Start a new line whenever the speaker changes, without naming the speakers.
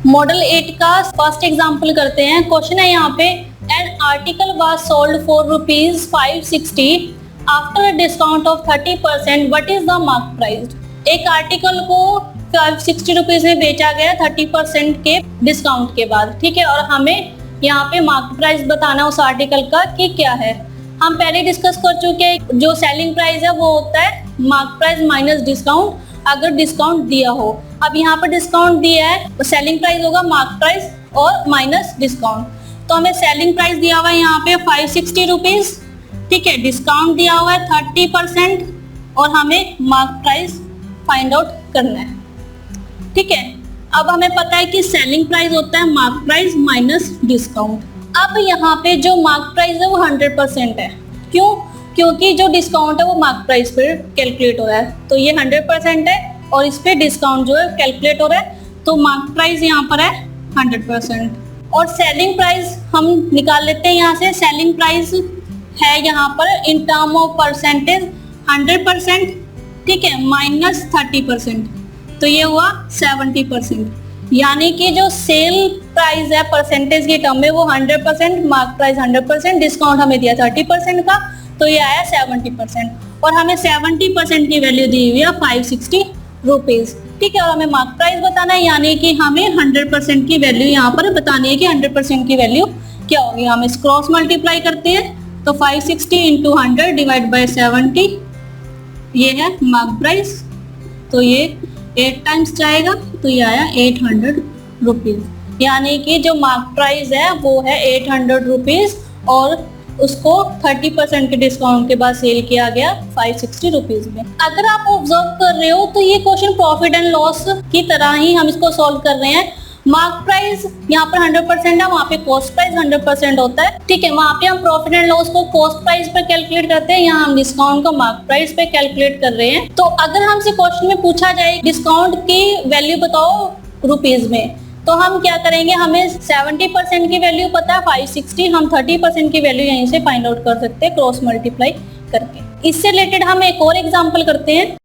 Model 8 का first example करते हैं। क्वेश्चन है यहाँ पे, an article was sold for ₹560 after discount of 30%, what is the mark price. एक आर्टिकल को 560 रुपीज में बेचा गया 30% के डिस्काउंट के बाद, ठीक है, और हमें यहाँ पे मार्क प्राइस बताना उस आर्टिकल का कि क्या है। हम पहले डिस्कस कर चुके हैं, जो सेलिंग प्राइस है वो होता है मार्क प्राइस माइनस डिस्काउंट, अगर डिस्काउंट दिया हो। अब यहाँ पर डिस्काउंट दिया है तो सेलिंग प्राइस होगा मार्क प्राइस और माइनस डिस्काउंट। तो हमें सेलिंग प्राइस दिया हुआ है यहाँ पे 560 रुपीज, ठीक है, डिस्काउंट दिया हुआ है 30% और हमें मार्क प्राइस फाइंड आउट करना है, ठीक है। अब हमें पता है कि सेलिंग प्राइस होता है मार्क प्राइस माइनस डिस्काउंट। अब यहाँ पे जो मार्क प्राइस है वो 100% है। क्यों? क्योंकि जो डिस्काउंट है वो मार्क प्राइस पर कैलकुलेट हो रहा है, तो ये 100% है और इस पे डिस्काउंट जो है कैलकुलेट हो रहा है, तो मार्क प्राइस यहाँ पर है 100%। और सेलिंग प्राइस हम निकाल लेते हैं यहाँ से। सेलिंग प्राइस है यहाँ पर इन टर्म ऑफ परसेंटेज 100%, ठीक है, माइनस 30%, तो ये हुआ 70%। यानी कि जो सेल प्राइस है परसेंटेज के टर्म में वो 100%, मार्क प्राइस 100%, डिस्काउंट हमें दिया 30% का, तो ये आया 70%। और हमें 70% की वैल्यू दी हुई है 560 रुपीज, ठीक है, और हमें मार्क प्राइस बताना है, यानी कि हमें 100% की वैल्यू यहाँ पर बतानी है कि 100% की वैल्यू क्या होगी। हम इस क्रॉस मल्टीप्लाई करते हैं तो 560 इंटू 100 डिवाइड बाई 70, ये है मार्क प्राइस, तो ये 8 टाइम्स जाएगा, तो ये आया 800 रुपीज। यानी कि जो मार्क प्राइस है वो है 800 रुपीज और उसको 30% के डिस्काउंट के बाद सेल किया गया 560 रुपीज में। अगर आप ऑब्जर्व कर रहे हो तो ये क्वेश्चन प्रॉफिट एंड लॉस की तरह ही हम इसको सॉल्व कर रहे हैं। मार्क प्राइस यहाँ पर 100% है, वहाँ पे कॉस्ट प्राइस 100% होता है, ठीक है। वहाँ पे हम प्रॉफिट एंड लॉस को कॉस्ट प्राइस पे कैलकुलेट करते हैं, यहाँ हम डिस्काउंट को मार्क प्राइस पे कैलकुलेट कर रहे हैं। तो अगर हमसे क्वेश्चन में पूछा जाए डिस्काउंट की वैल्यू बताओ रुपीज में, तो हम क्या करेंगे, हमें 70% की वैल्यू पता है 560, हम 30% की वैल्यू यहीं से फाइंड आउट कर सकते हैं क्रॉस मल्टीप्लाई करके। इससे रिलेटेड हम एक और एग्जांपल करते हैं।